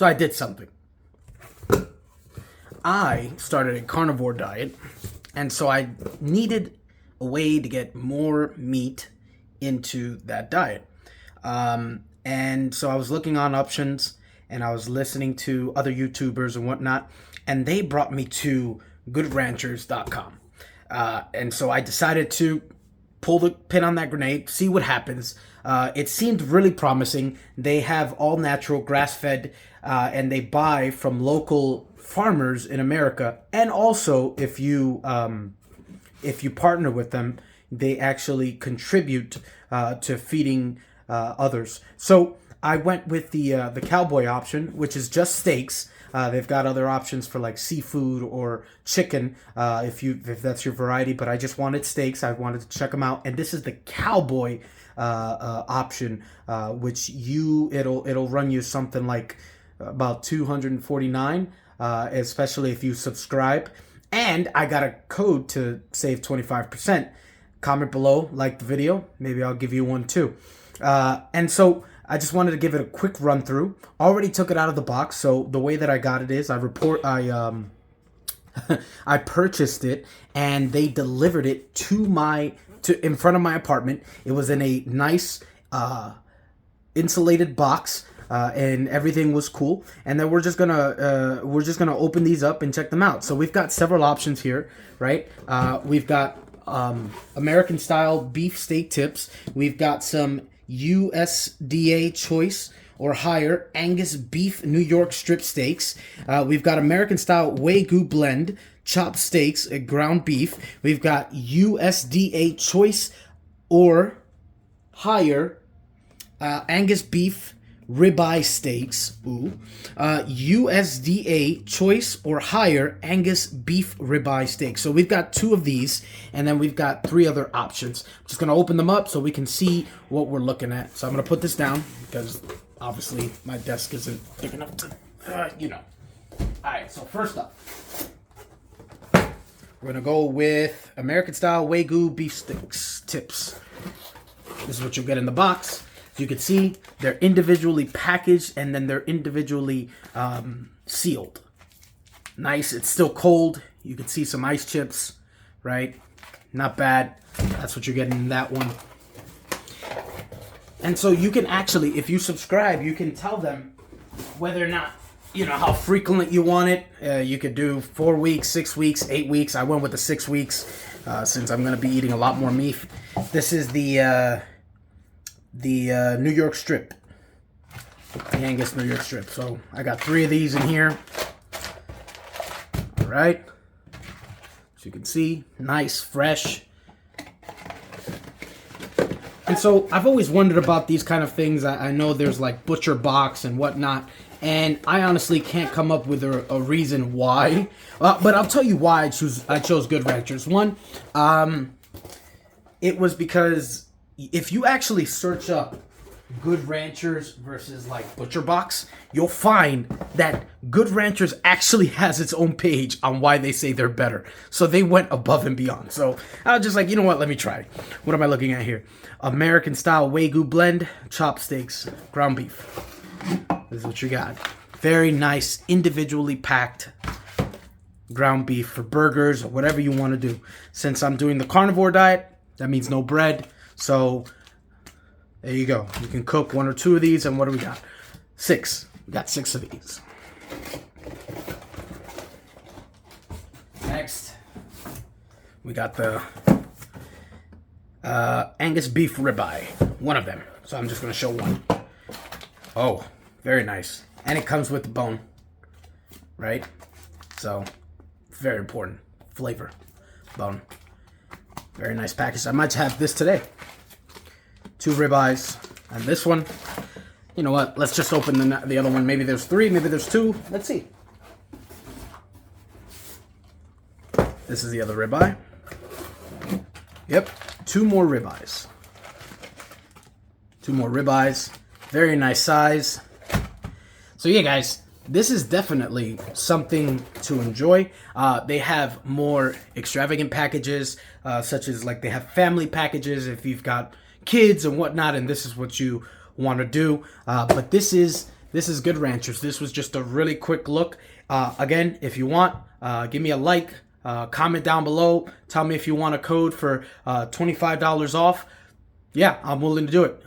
So I did something. I started a carnivore diet, and so I needed a way to get more meat into that diet. And so I was looking on options, and I was listening to other YouTubers and whatnot, and they brought me to goodranchers.com. And so I decided to pull the pin on that grenade, see what happens. It seemed really promising. They have all natural, grass-fed, and they buy from local farmers in America. And also, if you partner with them, they actually contribute to feeding others. So I went with the cowboy option, which is just steaks. They've got other options for like seafood or chicken, if that's your variety. But I just wanted steaks. I wanted to check them out, and this is the cowboy option, which it'll run you something like about $249, especially if you subscribe. And I got a code to save 25%. Comment below, like the video. Maybe I'll give you one too. And so I just wanted to give it a quick run through. Already took it out of the box. So the way that I got it is I purchased it, and they delivered it to in front of my apartment. It was in a nice insulated box, and everything was cool. And then we're just gonna open these up and check them out. So we've got several options here, right? We've got American style beef steak tips. We've got some USDA choice or higher Angus beef New York strip steaks. We've got American style Wagyu blend chopped steaks, ground beef. We've got USDA choice or higher Angus beef ribeye steaks. USDA choice or higher Angus beef ribeye steaks. So we've got 2 of these, and then we've got 3 other options. I'm just gonna open them up so we can see what we're looking at. So I'm gonna put this down because obviously my desk isn't big enough to, Alright, so first up, we're gonna go with American style Wagyu beef steaks tips. This is what you'll get in the box. You can see they're individually packaged, and then they're individually sealed. Nice. It's still cold. You can see some ice chips, right? Not bad. That's what you're getting in that one. And so you can actually, if you subscribe, you can tell them whether or not, how frequent you want it. You could do 4 weeks, 6 weeks, 8 weeks. I went with the 6 weeks since I'm going to be eating a lot more meat. This is the New York strip, the Angus New York strip. So I got 3 of these in here. All right, as you can see, nice, fresh. And so I've always wondered about these kind of things. I know there's like butcher box and whatnot, and I honestly can't come up with a reason why. But I'll tell you why I chose Good Ranchers. One, it was because if you actually search up Good Ranchers versus like Butcher Box, you'll find that Good Ranchers actually has its own page on why they say they're better. So they went above and beyond. So I was just like, you know what? Let me try. What am I looking at here? American style Wagyu blend, chopped steaks, ground beef. This is what you got. Very nice, individually packed ground beef for burgers or whatever you want to do. Since I'm doing the carnivore diet, that means no bread. So there you go. You can cook 1 or 2 of these, and what do we got? 6. We got 6 of these. Next, we got the Angus beef ribeye. 1 of them. So I'm just going to show 1. Oh, very nice. And it comes with the bone, right? So very important. Flavor. Bone. Very nice package. I might have this today. 2 ribeyes, and this one. You know what? Let's just open the other one. Maybe there's 3, maybe there's 2. Let's see. This is the other ribeye. Yep, 2 more ribeyes. 2 more ribeyes. Very nice size. So yeah, guys, this is definitely something to enjoy. They have more extravagant packages, such as like they have family packages if you've got kids and whatnot, and this is what you want to do. But this is this is Good Ranchers. This was just a really quick look. Again, if you want, give me a like, comment down below. Tell me if you want a code for $25 off. Yeah, I'm willing to do it.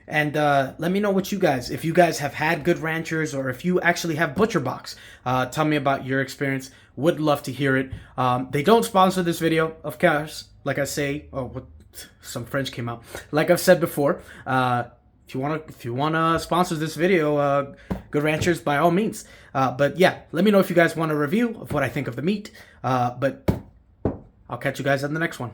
And let me know what if you guys have had Good Ranchers, or if you actually have ButcherBox. Tell me about your experience. Would love to hear it. They don't sponsor this video, of course. Like I say, some French came out. Like I've said before, if you wanna sponsor this video, Good Ranchers, by all means. But yeah, let me know if you guys want a review of what I think of the meat. But I'll catch you guys on the next one.